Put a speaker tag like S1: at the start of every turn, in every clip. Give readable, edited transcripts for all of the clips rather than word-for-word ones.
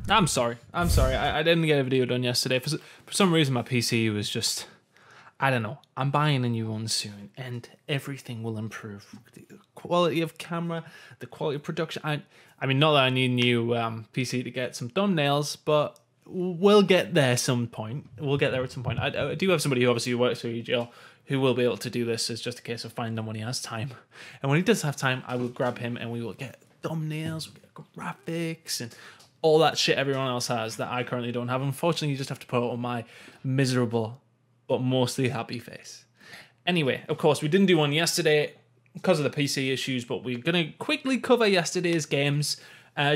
S1: I'm sorry. I didn't get a video done yesterday. For some reason, my PC was just... I don't know. I'm buying a new one soon, and everything will improve. The quality of camera, the quality of production. I mean, not that I need a new PC to get some thumbnails, but we'll get there some point. We'll get there at some point. I do have somebody who obviously works for EGL who will be able to do this. It's just a case of finding him when he has time. And when he does have time, I will grab him and we will get thumbnails, we'll get graphics, and all that shit everyone else has that I currently don't have. Unfortunately, you just have to put it on my miserable but mostly happy face. Anyway, of course, we didn't do one yesterday because of the PC issues, but we're going to quickly cover yesterday's games,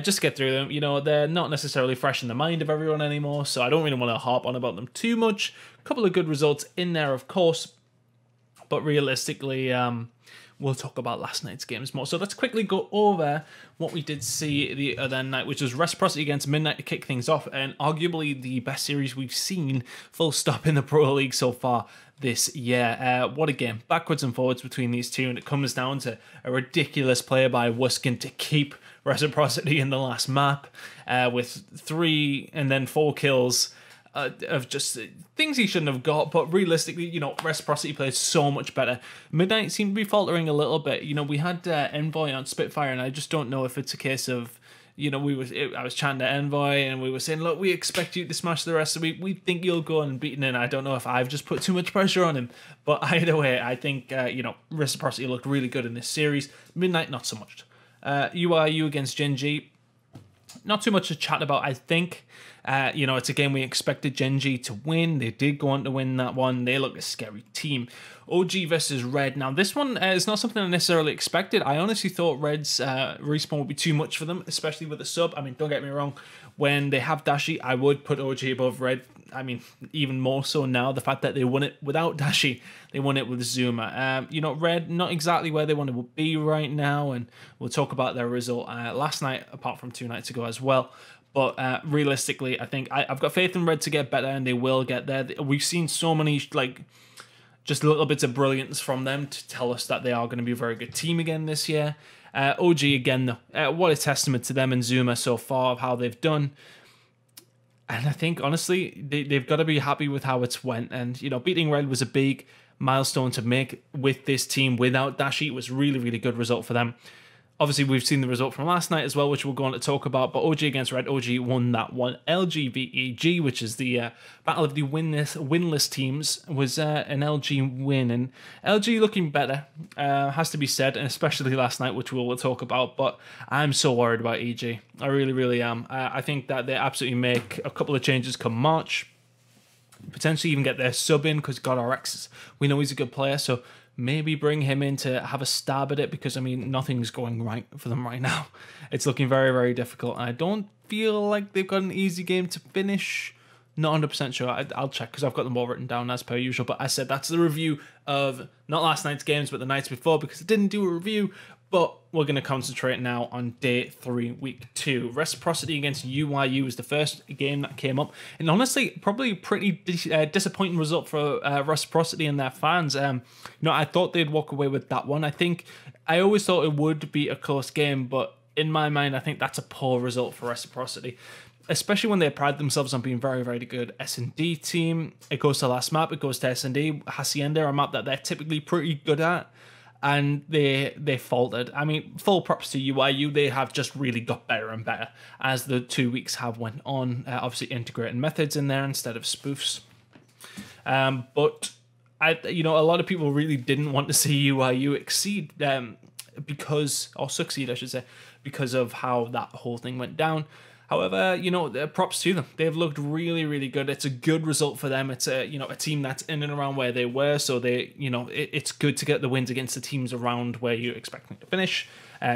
S1: just to get through them. You know, they're not necessarily fresh in the mind of everyone anymore, so I don't really want to harp on about them too much. A couple of good results in there, of course, but realistically, we'll talk about last night's games more. So let's quickly go over what we did see the other night, which was Reciprocity against Midnight to kick things off, and arguably the best series we've seen, full stop, in the Pro League so far this year. What a game. Backwards and forwards between these two, and it comes down to a ridiculous play by Wuskin to keep Reciprocity in the last map, with 3 and then 4 kills. Of just things he shouldn't have got, but realistically, you know, Reciprocity plays so much better. Midnight seemed to be faltering a little bit. You know, we had Envoy on Spitfire, and I just don't know if it's a case of, you know, I was chatting to Envoy, and we were saying, look, we expect you to smash the rest of the week. We think you'll go and beat him. I don't know if I've just put too much pressure on him, but either way, I think, you know, Reciprocity looked really good in this series. Midnight, not so much. URU against Gen G, not too much to chat about, I think. You know, it's a game we expected Gen G to win. They did go on to win that one. They look a scary team. OG versus Red. Now, this one is not something I necessarily expected. I honestly thought Red's respawn would be too much for them, especially with the sub. I mean, don't get me wrong. When they have Dashi, I would put OG above Red. I mean, even more so now. The fact that they won it without Dashi, they won it with Zuma. You know, Red, not exactly where they want to be right now, and we'll talk about their result last night, apart from 2 nights ago as well. But realistically, I think I've got faith in Red to get better, and they will get there. We've seen so many, like, just little bits of brilliance from them to tell us that they are going to be a very good team again this year. OG, again, though, what a testament to them and Zuma so far of how they've done. And I think, honestly, they've got to be happy with how it's went. And, you know, beating Red was a big milestone to make with this team without Dashi. It was really, really good result for them. Obviously, we've seen the result from last night as well, which we'll go on to talk about. But OG against Red, OG won that one. LGVEG, which is the battle of the winless teams, was an LG win. And LG looking better, has to be said, and especially last night, which we'll talk about. But I'm so worried about EG. I really, really am. I think that they absolutely make a couple of changes come March. Potentially even get their sub in, because God RX, we know he's a good player, so maybe bring him in to have a stab at it, because, I mean, nothing's going right for them right now. It's looking very, very difficult. I don't feel like they've got an easy game to finish. Not 100% sure. I'll check, because I've got them all written down as per usual. But I said that's the review of not last night's games, but the nights before, because I didn't do a review. But we're going to concentrate now on day 3, week 2. Reciprocity against UYU was the first game that came up. And honestly, probably a pretty disappointing result for Reciprocity and their fans. You know, I thought they'd walk away with that one. I always thought it would be a close game, but in my mind, I think that's a poor result for Reciprocity, especially when they pride themselves on being very, very good S&D team. It goes to last map, it goes to S&D. Hacienda, a map that they're typically pretty good at, and they faltered. I mean, full props to UIU. They have just really got better and better as the 2 weeks have went on. Obviously integrating methods in there instead of spoofs. But you know, a lot of people really didn't want to see UIU succeed, I should say, because of how that whole thing went down. However, you know, props to them. They've looked really, really good. It's a good result for them. It's a, you know, a team that's in and around where they were. So they, you know, it's good to get the wins against the teams around where you expect them to finish.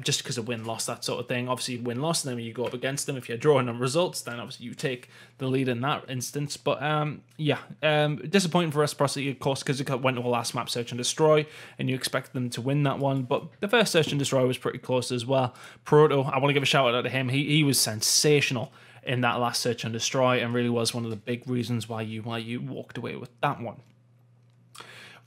S1: Just because of win-loss, that sort of thing. Obviously, win-loss, and then when you go up against them, if you're drawing on results, then obviously you take the lead in that instance. But yeah, disappointing for Reciprocity, of course, because it went to a last map search and destroy, and you expect them to win that one. But the first search and destroy was pretty close as well. Proto, I want to give a shout out to him. He was sensational in that last search and destroy, and really was one of the big reasons why UYU walked away with that one.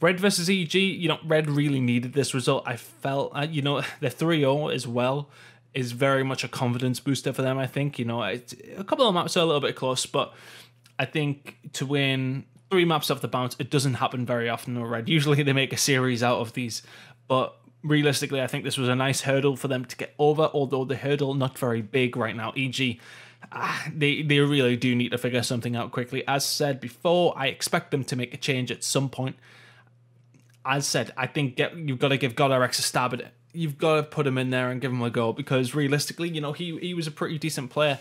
S1: Red versus EG, you know, Red really needed this result. I felt, you know, the 3-0 as well is very much a confidence booster for them, I think. You know, a couple of maps are a little bit close, but I think to win 3 maps off the bounce, it doesn't happen very often already. Usually they make a series out of these, but realistically, I think this was a nice hurdle for them to get over, although the hurdle not very big right now, e.g. They really do need to figure something out quickly. As said before, I expect them to make a change at some point. As said, I think you've got to give GodRx a stab at it. You've got to put him in there and give him a go, because realistically, you know, he was a pretty decent player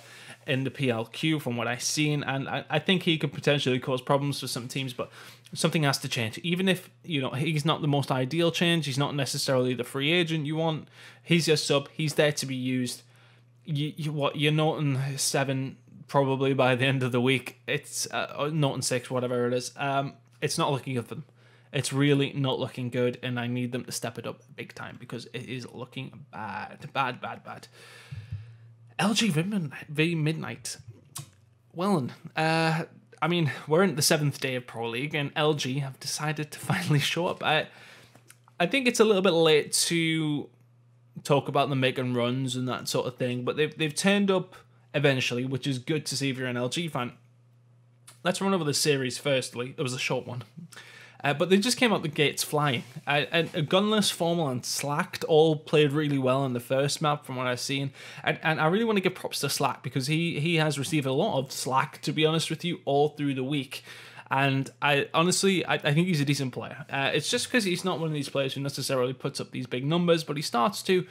S1: in the PLQ from what I've seen, and I think he could potentially cause problems for some teams, but something has to change. Even if, you know, he's not the most ideal change, he's not necessarily the free agent you want, he's your sub, he's there to be used. You're Norton 7 probably by the end of the week. It's Norton 6, whatever it is. It's not looking good for them. It's really not looking good, and I need them to step it up big time, because it is looking bad. LG v Midnight. Well, I mean, we're in the 7th day of Pro League, and LG have decided to finally show up. I think it's a little bit late to talk about them making runs and that sort of thing, but they've turned up eventually, which is good to see if you're an LG fan. Let's run over the series firstly. It was a short one. But they just came out the gates flying. And Gunless, Formal, and Slacked all played really well in the first map from what I've seen. And I really want to give props to Slack, because he has received a lot of slack, to be honest with you, all through the week. And I think he's a decent player. It's just because he's not one of these players who necessarily puts up these big numbers, but he starts to.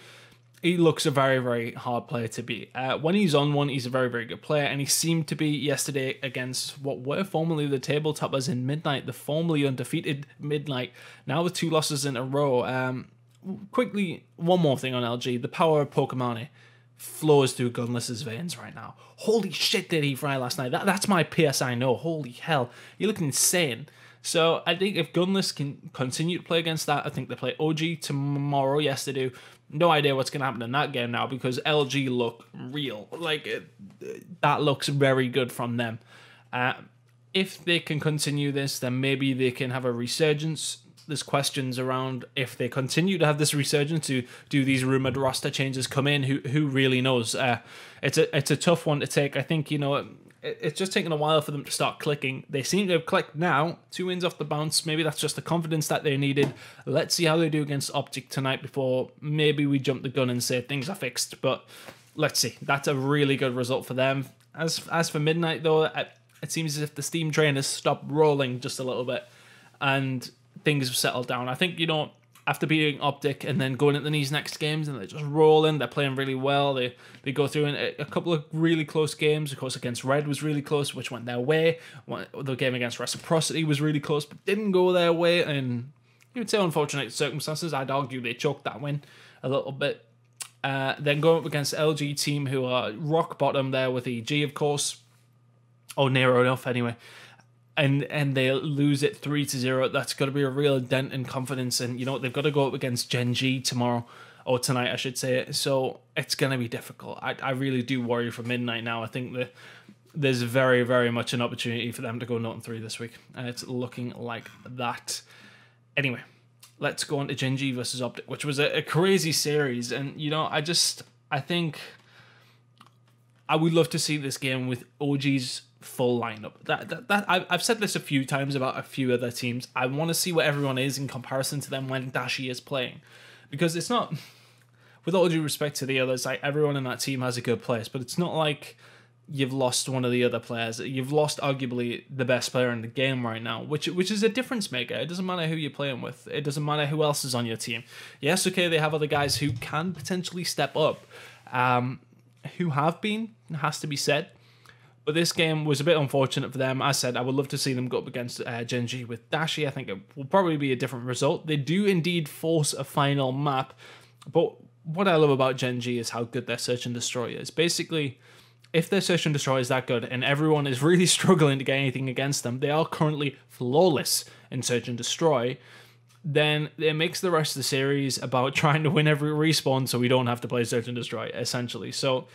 S1: He looks a very, very hard player to beat. When he's on one, he's a very, very good player, and he seemed to be yesterday against what were formerly the tabletoppers in Midnight, the formerly undefeated Midnight, now with 2 losses in a row. Quickly, one more thing on LG. The power of Pokemon flows through Gunless's veins right now. Holy shit, did he fry last night? That's my PSI no. Holy hell. You look insane. So I think if Gunless can continue to play against that, I think they play OG tomorrow. Yes, they do. No idea what's going to happen in that game now, because LG look real. That looks very good from them. If they can continue this, then maybe they can have a resurgence. There's questions around if they continue to have this resurgence. Do these rumored roster changes come in? Who really knows? It's a tough one to take. I think, you know, it's just taken a while for them to start clicking. They seem to have clicked now. 2 wins off the bounce. Maybe that's just the confidence that they needed. Let's see how they do against Optic tonight before maybe we jump the gun and say things are fixed. But let's see. That's a really good result for them. As for Midnight, though, it seems as if the steam train has stopped rolling just a little bit and things have settled down. I think, you know, after beating Optic and then going into these next games, and they're just rolling, they're playing really well. They go through in a couple of really close games. Of course, against Red was really close, which went their way. The game against Reciprocity was really close, but didn't go their way. And you would say unfortunate circumstances. I'd argue they choked that win a little bit. Then go up against LG team, who are rock bottom there with EG, of course. Or near enough, anyway. And they lose it 3-0. That's got to be a real dent in confidence. And, you know, they've got to go up against Gen G tomorrow, or tonight, I should say. So it's going to be difficult. I really do worry for Midnight now. I think that there's very, very much an opportunity for them to go 0-3 this week. And it's looking like that. Anyway, let's go on to Gen G versus Optic, which was a crazy series. And, you know, I think I would love to see this game with OG's full lineup. I've said this a few times about a few other teams. I want to see what everyone is in comparison to them when Dashi is playing, because it's not, with all due respect to the others, like, everyone in that team has a good place, but it's not like you've lost one of the other players. You've lost arguably the best player in the game right now, which is a difference maker. It doesn't matter who you're playing with. It doesn't matter who else is on your team. Yes, okay, they have other guys who can potentially step up, who have been, has to be said. But this game was a bit unfortunate for them. As I said, I would love to see them go up against Gen G with Dashi. I think it will probably be a different result. They do indeed force a final map. But what I love about Gen G is how good their Search and Destroy is. Basically, if their Search and Destroy is that good and everyone is really struggling to get anything against them, they are currently flawless in Search and Destroy, then it makes the rest of the series about trying to win every respawn so we don't have to play Search and Destroy, essentially. So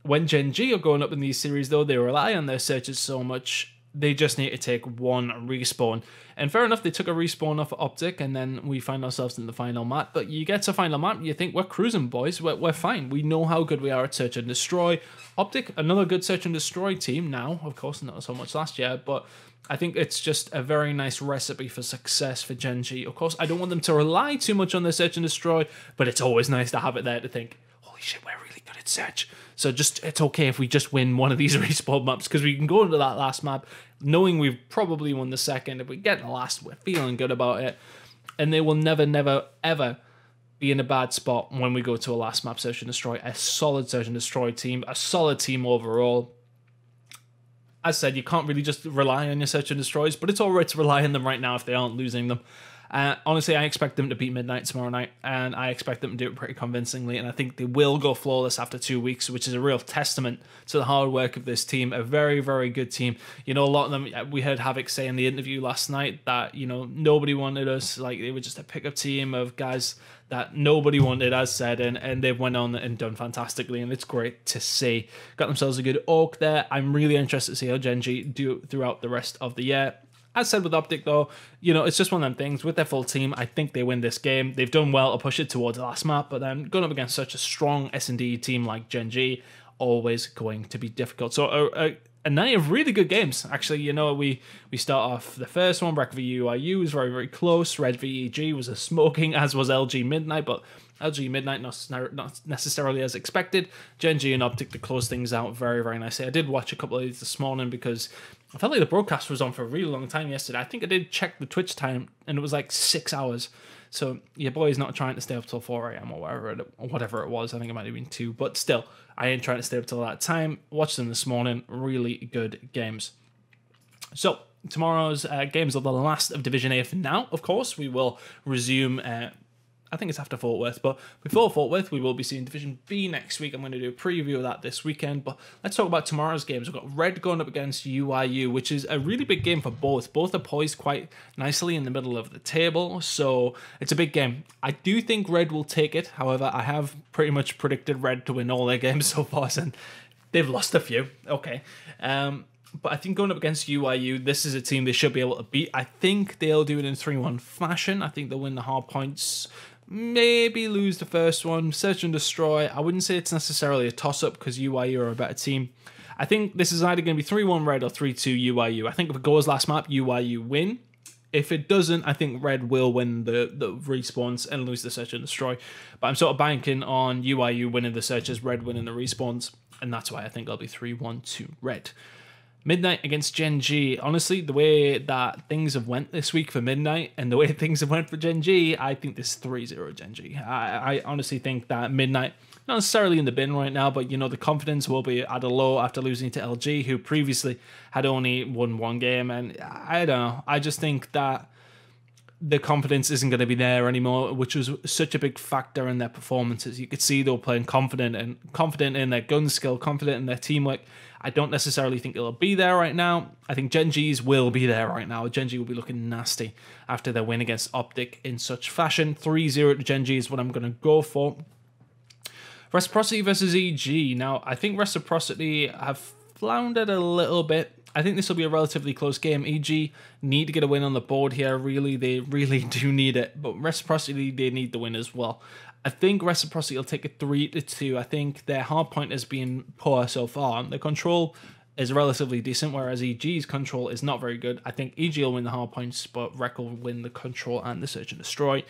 S1: when Gen G are going up in these series, though, they rely on their searches so much They just need to take one respawn. And fair enough, they took a respawn off Optic, and then we find ourselves in the final map. But you get to final map, you think, we're cruising, boys. We're fine. We know how good we are at Search and Destroy. Optic, another good Search and Destroy team now. Of course, not so much last year, but I think it's just a very nice recipe for success for Gen G. Of course, I don't want them to rely too much on their Search and Destroy, but it's always nice to have it there to think, holy shit, we're really good at Search. So it's okay if we just win one of these respawn maps, because we can go into that last map knowing we've probably won the second. If we get the last, we're feeling good about it. And they will never, never, ever be in a bad spot when we go to a last map Search and Destroy. A solid Search and Destroy team, a solid team overall. As said, you can't really just rely on your Search and Destroys, but it's all right to rely on them right now if they aren't losing them. Honestly, I expect them to beat Midnight tomorrow night, and I expect them to do it pretty convincingly, and I think they will go flawless after 2 weeks, which is a real testament to the hard work of this team. A very, very good team. You know, a lot of them, we heard Havoc say in the interview last night that, you know, nobody wanted us, like they were just a pickup team of guys that nobody wanted, as said, and they've went on and done fantastically, and it's great to see. Got themselves a good Oak there. I'm really interested to see how Gen G do throughout the rest of the year. As said with Optic, though, you know, it's just one of them things. With their full team, I think they win this game. They've done well to push it towards the last map, but then going up against such a strong S&D team like Gen G, always going to be difficult. So a night of really good games. Actually, you know, we start off the first one, Rec v UIU was very, very close. Red v EG was a smoking, as was LG Midnight, but LG Midnight not necessarily as expected. Gen G and Optic to close things out very, very nicely. I did watch a couple of these this morning because I felt like the broadcast was on for a really long time yesterday. I think I did check the Twitch time, and it was like 6 hours. So your boy's not trying to stay up till 4 a.m. or whatever it was. I think it might have been 2, but still, I ain't trying to stay up till that time. Watched them this morning. Really good games. So tomorrow's games are the last of Division A for now. Of course, we will resume. I think it's after Fort Worth, but before Fort Worth, we will be seeing Division B next week. I'm going to do a preview of that this weekend, but let's talk about tomorrow's games. We've got Red going up against UIU, which is a really big game for both. Both are poised quite nicely in the middle of the table, so it's a big game. I do think Red will take it. However, I have pretty much predicted Red to win all their games so far, and they've lost a few. Okay. But I think going up against UIU, this is a team they should be able to beat. I think they'll do it in 3-1 fashion. I think they'll win the hard points. Maybe lose the first one. Search and Destroy. I wouldn't say it's necessarily a toss-up because UIU are a better team. I think this is either going to be 3-1 Red or 3-2 UIU. I think if it goes last map, UIU win. If it doesn't, I think Red will win the respawns and lose the Search and Destroy. But I'm sort of banking on UIU winning the searches, Red winning the respawns. And that's why I think it'll be 3-1 to Red. Midnight against Gen G. Honestly, the way that things have went this week for Midnight and the way things have went for Gen G, I think this is 3-0 Gen G. I honestly think that Midnight, not necessarily in the bin right now, but, you know, the confidence will be at a low after losing to LG, who previously had only won one game. And I don't know. I just think that the confidence isn't going to be there anymore, which was such a big factor in their performances. You could see they were playing confident in their gun skill, confident in their teamwork. I don't necessarily think it'll be there right now. I think Gen G's will be there right now. Gen G will be looking nasty after their win against Optic in such fashion. 3-0 to Gen G is what I'm going to go for. Reciprocity versus EG. Now, I think Reciprocity have floundered a little bit. I think this will be a relatively close game. EG need to get a win on the board here. Really, they really do need it. But Reciprocity, they need the win as well. I think Reciprocity will take a 3-2. I think their hard point has been poor so far. Their control is relatively decent, whereas EG's control is not very good. I think EG will win the hard points, but Rec will win the control and the Search and Destroy.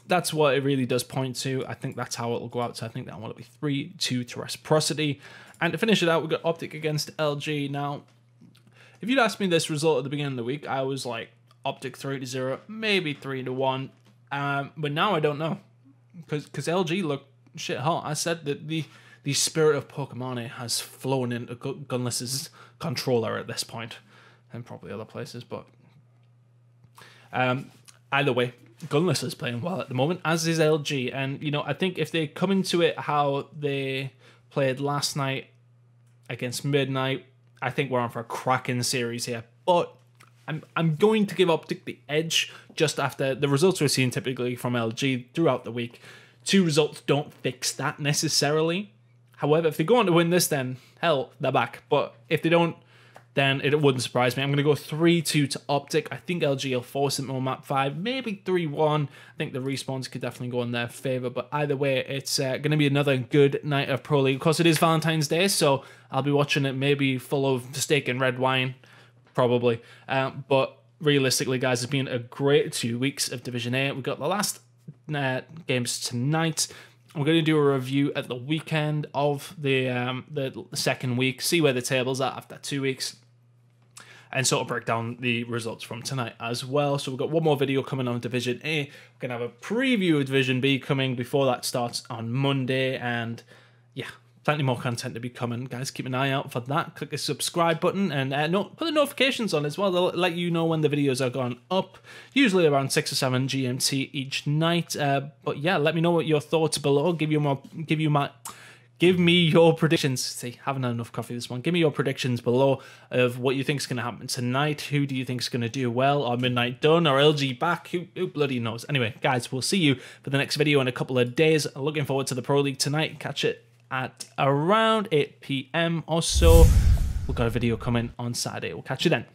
S1: That's what it really does point to. I think that's how it'll go out. So I think that one will be 3-2 to Reciprocity. And to finish it out, we've got Optic against LG. Now, if you'd asked me this result at the beginning of the week, I was like, Optic 3-0, maybe 3-1. But now I don't know. Because LG look shit hot. I said that the spirit of Pokemon has flown into Gunless's controller at this point. And probably other places, but... either way, Gunless is playing well at the moment, as is LG. And, you know, I think if they come into it how they played last night against Midnight, I think we're on for a cracking series here. But I'm going to give Optic the edge just after the results we're seeing typically from LG throughout the week. 2 results don't fix that necessarily. However, if they go on to win this, then hell, they're back. But if they don't, then it wouldn't surprise me. I'm going to go 3-2 to Optic. I think LG will force it on map 5, maybe 3-1. I think the respawns could definitely go in their favour, but either way, it's going to be another good night of Pro League. Of course, it is Valentine's Day, so I'll be watching it maybe full of steak and red wine, probably. But realistically, guys, it's been a great 2 weeks of Division 8. We've got the last games tonight. We're going to do a review at the weekend of the second week, see where the table's at after 2 weeks, and sort of break down the results from tonight as well. So we've got one more video coming on Division A. We're going to have a preview of Division B coming before that starts on Monday, and yeah, plenty more content to be coming, guys. Keep an eye out for that. Click the subscribe button and put the notifications on as well. They'll let you know when the videos are going up, usually around 6 or 7 GMT each night. But yeah, let me know what your thoughts below. Give me your predictions. See, haven't had enough coffee this one. Give me your predictions below of what you think is going to happen tonight. Who do you think is going to do well? Or Midnight Done? Or LG back? Who bloody knows? Anyway, guys, we'll see you for the next video in a couple of days. Looking forward to the Pro League tonight. Catch it at around 8 PM or so. We've got a video coming on Saturday. We'll catch you then.